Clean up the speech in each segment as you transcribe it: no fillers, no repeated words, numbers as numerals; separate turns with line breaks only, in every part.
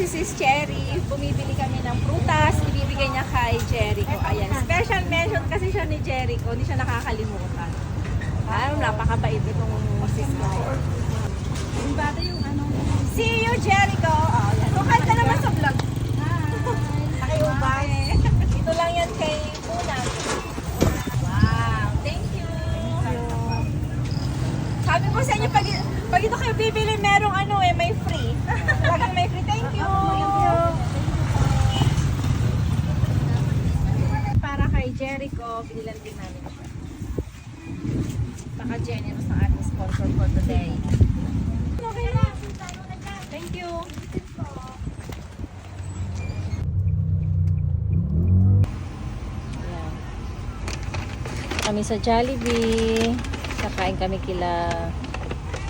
si Sis Cherry. Bumibili kami ng prutas. Ibibigay niya kay Jericho. Ayan. Special mention kasi siya ni Jericho. Hindi siya nakakalimutan. Napakabait itong sis ko. Yung bata yung ano. See you, Jericho! Oh, yan. Sukal ka naman sa vlog. Pakiubay. Ito lang yan kay Punan. Wow. Thank you. Sabi ko sa inyo, pag ito kayo bibili, merong ano may free. Laging may free. Thank you. Para kay Jericho, pinilan din namin siya. Generous ng ating sponsor for today. Okay na. Thank you. Ayan. Kami sa Jollibee. Kakain kami kila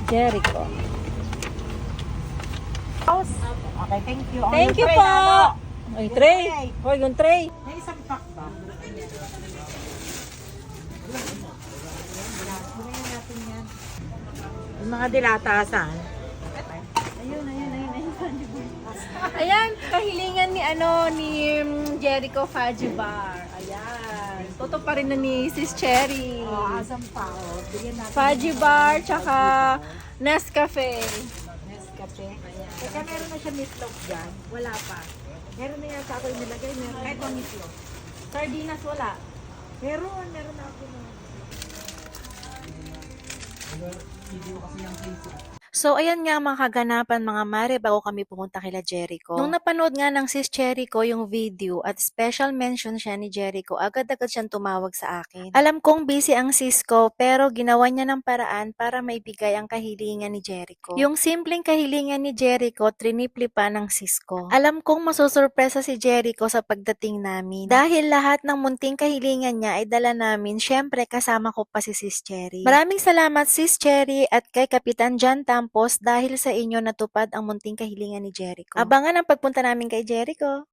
Jericho.
Okay, thank you.
Thank you po. Ay, tray. Hoy, yung tray.
May isang pack ba? Yung mga dilatasan.
Ayan, kahilingan ni Jericho Fudgy Bar. Ayan. Toto pa rin na ni Sis Cherry.
Asam pa. Bigyan natin.
Fudgy Bar, tsaka Nescafe.
Nescafe. Teka, meron na siya meatloaf dyan. Wala pa. Meron na yan sa ako yung nilagay. Meron. Kahit pa meatloaf.
Sardinas wala.
Meron na ako na.
So, ayan nga mga kaganapan mga mare bago kami pumunta kila Jericho. Nung napanood nga ng sis Jericho yung video at special mention siya ni Jericho, agad-agad siyang tumawag sa akin. Alam kong busy ang sis ko, pero ginawa niya ng paraan para maibigay ang kahilingan ni Jericho. Yung simpleng kahilingan ni Jericho, trinipli pa ng sis ko. Alam kong masusurpresa si Jericho sa pagdating namin. Dahil lahat ng munting kahilingan niya ay dala namin, syempre kasama ko pa si sis Cherry. Maraming salamat sis Cherry at kay Kapitan John Tampos dahil sa inyo natupad ang munting kahilingan ni Jericho. Abangan ang pagpunta namin kay Jericho.